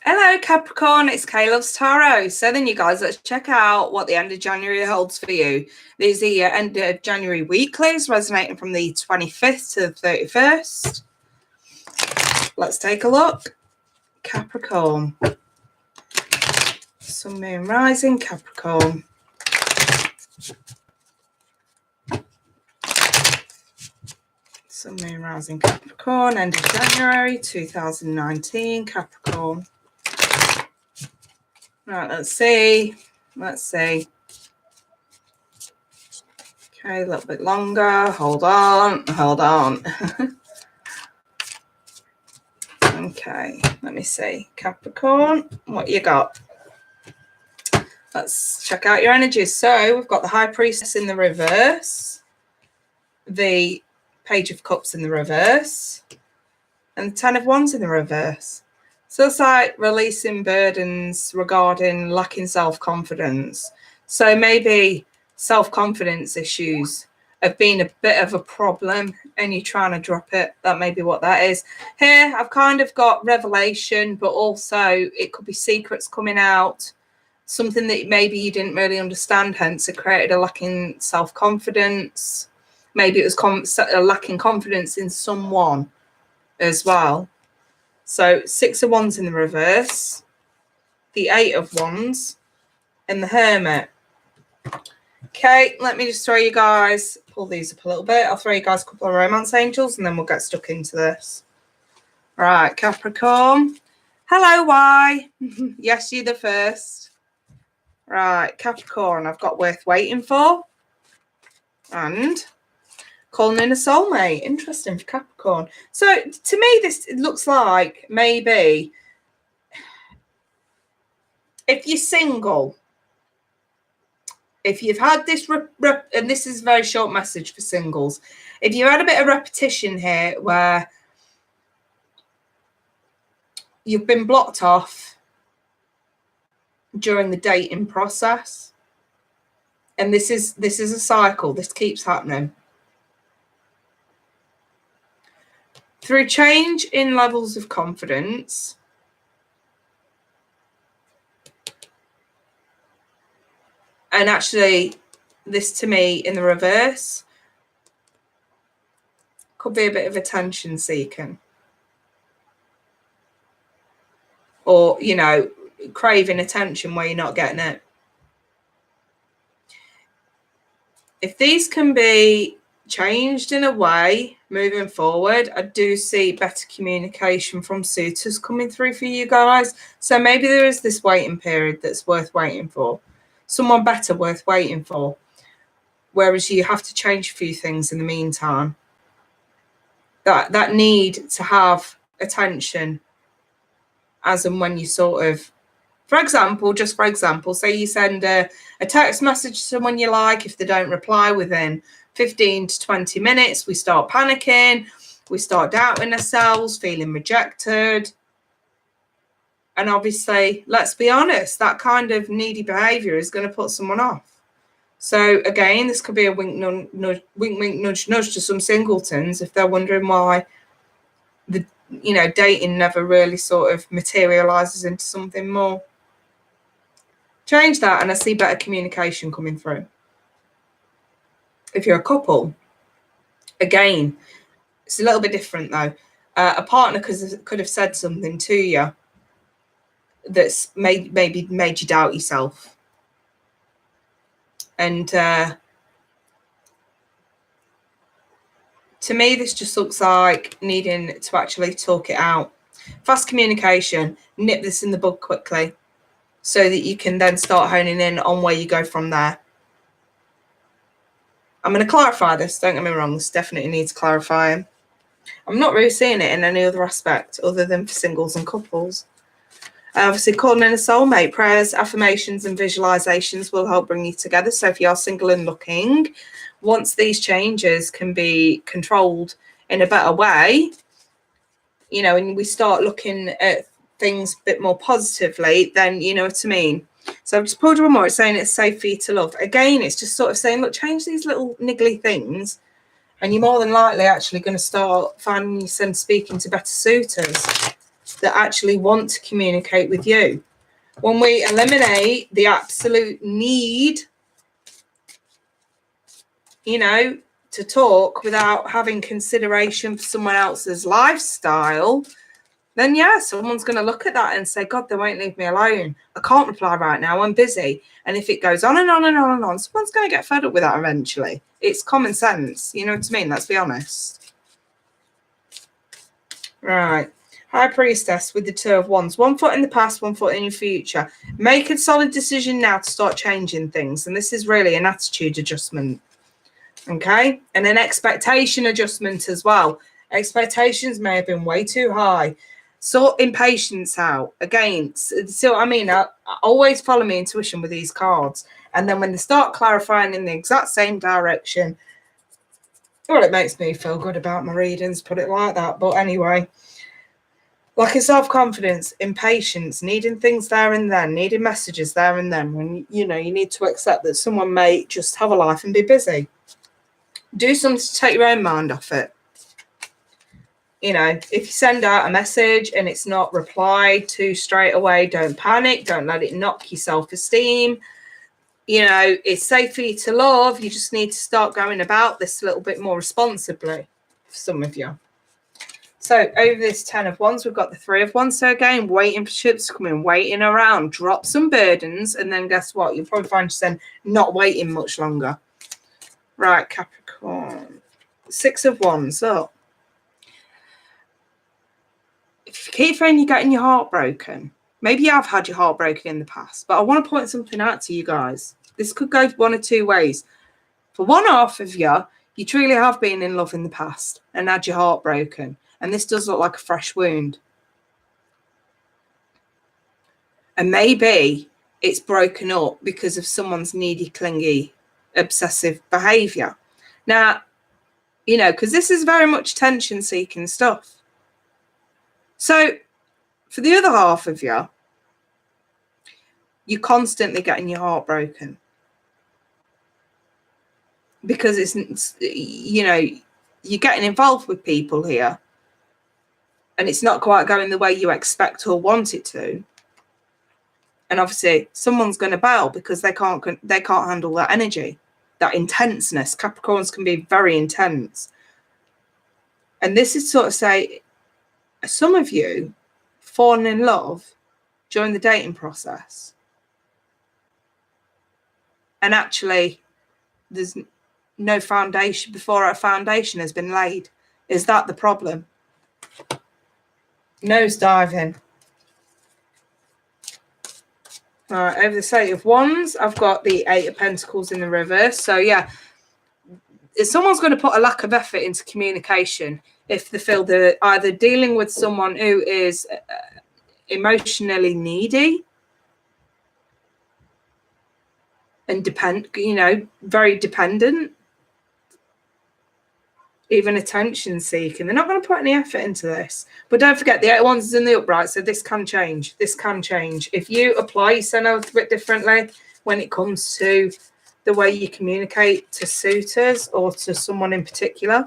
Hello Capricorn, it's Caleb's Tarot. So then you guys, let's check out what the end of January holds for you. These are the end of January weeklies resonating from the 25th to the 31st. Let's take a look. Capricorn. Sun, Moon, Rising, Capricorn. Sun, Moon, Rising, Capricorn. End of January 2019, Capricorn. Right, let's see. Okay, a little bit longer. Hold on. Okay, let me see. Capricorn, what you got? Let's check out your energies. So we've got the High Priestess in the reverse, the Page of Cups in the reverse, and the Ten of Wands in the reverse. So it's like releasing burdens regarding lacking self-confidence. So maybe self-confidence issues have been a bit of a problem and you're trying to drop it. That may be what that is. Here, I've kind of got revelation, but also it could be secrets coming out, something that maybe you didn't really understand, hence it created a lacking self-confidence. Maybe it was a lacking confidence in someone as well. So 6 of Wands in the reverse, the 8 of Wands, and the Hermit. Okay, let me just throw you guys, pull these up a little bit. I'll throw you guys a couple of romance angels and then we'll get stuck into this. Right, Capricorn. Hello, why? Yes, you're the first. Right, Capricorn, I've got Worth Waiting For. And calling in a soulmate. Interesting for Capricorn. So to me, this looks like maybe if you're single, if you've had this, and this is a very short message for singles, if you had a bit of repetition here where you've been blocked off during the dating process, and this is a cycle, this keeps happening. Through change in levels of confidence, and actually this to me in the reverse could be a bit of attention seeking, or, you know, craving attention where you're not getting it. If these can be changed in a way moving forward, I do see better communication from suitors coming through for you guys. So maybe there is this waiting period that's worth waiting for, someone better worth waiting for, whereas you have to change a few things in the meantime. That need to have attention as and when you sort of, for example, say you send a text message to someone you like. If they don't reply within 15 to 20 minutes, we start panicking, we start doubting ourselves, feeling rejected. And obviously, let's be honest, that kind of needy behavior is going to put someone off. So again, this could be a wink, nudge to some singletons if they're wondering why the, you know, dating never really sort of materializes into something more. Change that and I see better communication coming through. If you're a couple, again, it's a little bit different though. A partner could have said something to you that's maybe made you doubt yourself. And to me, this just looks like needing to actually talk it out. Fast communication, nip this in the bud quickly so that you can then start honing in on where you go from there. I'm going to clarify this, don't get me wrong, this definitely needs clarifying. I'm not really seeing it in any other aspect other than for singles and couples. Obviously, calling in a soulmate, prayers, affirmations and visualizations will help bring you together. So if you're single and looking, once these changes can be controlled in a better way, you know, and we start looking at things a bit more positively, then you know what I mean. So I've just pulled one more. It's saying it's safe for you to love. Again, it's just sort of saying, look, change these little niggly things and you're more than likely actually going to start finding yourself speaking to better suitors. that actually want to communicate with you. When we eliminate the absolute need, you know, to talk without having consideration for someone else's lifestyle, then yeah, someone's going to look at that and say, God, they won't leave me alone. I can't reply right now. I'm busy. And if it goes on and on and on and on, someone's going to get fed up with that eventually. It's common sense. You know what I mean? Let's be honest. Right. High Priestess with the Two of Wands. 1 foot in the past, 1 foot in your future. Make a solid decision now to start changing things. And this is really an attitude adjustment. Okay? And an expectation adjustment as well. Expectations may have been way too high. Sort impatience out. Again, see what I mean? I always follow my intuition with these cards. And then when they start clarifying in the exact same direction, well, it makes me feel good about my readings, put it like that. But anyway, like a self-confidence, impatience, needing things there and then, needing messages there and then, when, you know, you need to accept that someone may just have a life and be busy. Do something to take your own mind off it. You know, if you send out a message and it's not replied to straight away, don't panic. Don't let it knock your self-esteem. You know, it's safe for you to love. You just need to start going about this a little bit more responsibly for some of you. So over this 10 of Wands, we've got the 3 of Wands. So again, waiting for ships to come in, waiting around, drop some burdens. And then guess what? You'll probably find yourself not waiting much longer. Right, Capricorn. 6 of Wands up. If you keep feeling you're getting your heart broken, maybe you have had your heart broken in the past, but I want to point something out to you guys. This could go one of two ways. For one half of you, you truly have been in love in the past and had your heart broken. And this does look like a fresh wound. And maybe it's broken up because of someone's needy, clingy, obsessive behavior. Now, you know, because this is very much attention-seeking stuff. So for the other half of you, you're constantly getting your heart broken. Because it's, you know, you're getting involved with people here. And it's not quite going the way you expect or want it to. And obviously, someone's going to bail because they can't handle that energy, that intenseness. Capricorns can be very intense. And this is sort of say, some of you fallen in love during the dating process. And actually, there's no foundation before a foundation has been laid. Is that the problem? Nose diving. All right, over the 8 of Wands, I've got the 8 of Pentacles in the reverse. So, yeah, if someone's going to put a lack of effort into communication, if they feel they're either dealing with someone who is emotionally needy and very dependent, even attention seeking, they're not going to put any effort into this. But don't forget, the 8 of Wands is in the upright, so this can change. This can change. If you apply yourself a little bit differently when it comes to the way you communicate to suitors or to someone in particular,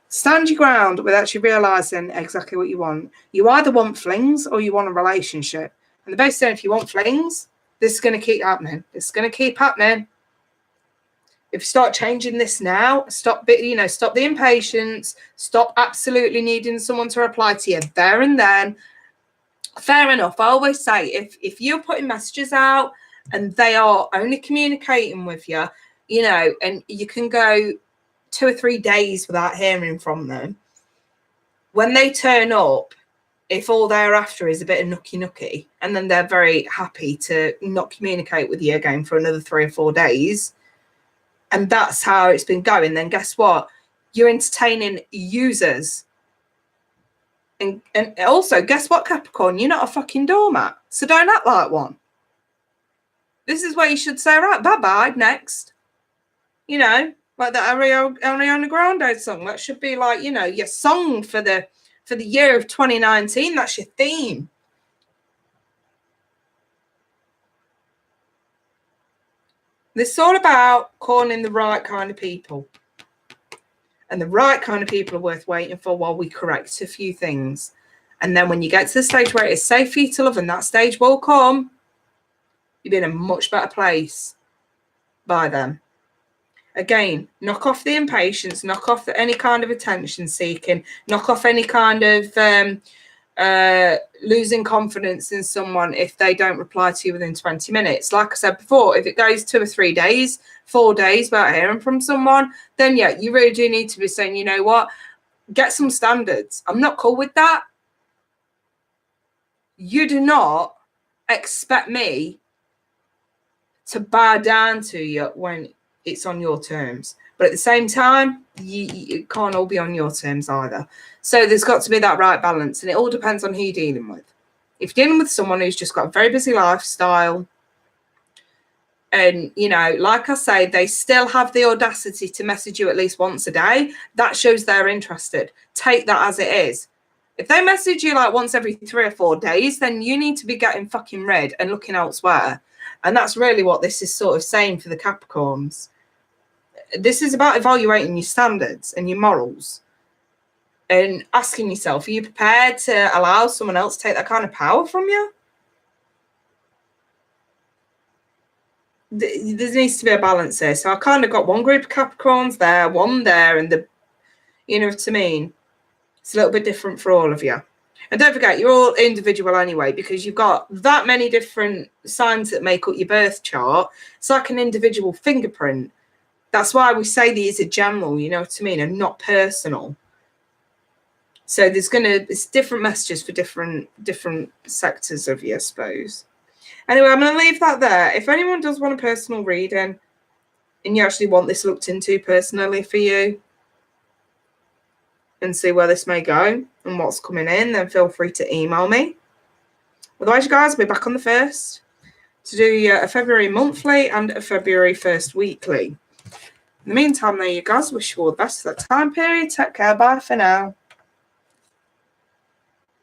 stand your ground with actually realising exactly what you want. You either want flings or you want a relationship. And the base saying, if you want flings, this is going to keep happening. This is going to keep happening. If you start changing this now, stop the impatience, stop absolutely needing someone to reply to you there and then. Fair enough. I always say, if you're putting messages out and they are only communicating with you, you know, and you can go 2 or 3 days without hearing from them, when they turn up, if all they're after is a bit of nookie, and then they're very happy to not communicate with you again for another 3 or 4 days, and that's how it's been going, then guess what? You're entertaining users. And also, guess what, Capricorn? You're not a fucking doormat. So don't act like one. This is where you should say, right, bye-bye, next. You know, like that Ariana Grande song. That should be like, you know, your song for the year of 2019. That's your theme. This is all about calling the right kind of people. And the right kind of people are worth waiting for while we correct a few things. And then when you get to the stage where it is safe for you to love, and that stage will come, you'll be in a much better place by then. Again, knock off the impatience, knock off any kind of attention seeking, knock off any kind of losing confidence in someone if they don't reply to you within 20 minutes. Like I said before, if it goes 2 or 3 days, 4 days without hearing from someone, then yeah, you really do need to be saying, you know what, get some standards. I'm not cool with that. You do not expect me to bow down to you when it's on your terms. But at the same time, you can't all be on your terms either. So there's got to be that right balance. And it all depends on who you're dealing with. If you're dealing with someone who's just got a very busy lifestyle, and, you know, like I say, they still have the audacity to message you at least once a day, that shows they're interested. Take that as it is. If they message you like once every 3 or 4 days, then you need to be getting fucking red and looking elsewhere. And that's really what this is sort of saying for the Capricorns. This is about evaluating your standards and your morals and asking yourself, are you prepared to allow someone else to take that kind of power from you? There needs to be a balance here. So I kind of got one group of Capricorns there, one there, and you know what I mean? It's a little bit different for all of you. And don't forget, you're all individual anyway, because you've got that many different signs that make up your birth chart. It's like an individual fingerprint. That's why we say these are general, you know what I mean, and not personal. So it's different messages for different sectors of you, I suppose. Anyway, I'm going to leave that there. If anyone does want a personal reading and you actually want this looked into personally for you and see where this may go and what's coming in, then feel free to email me. Otherwise, you guys, I'll be back on the 1st to do a February monthly and a February 1st weekly. In the meantime, there you guys, wish you all the best for that time period. Take care. Bye for now.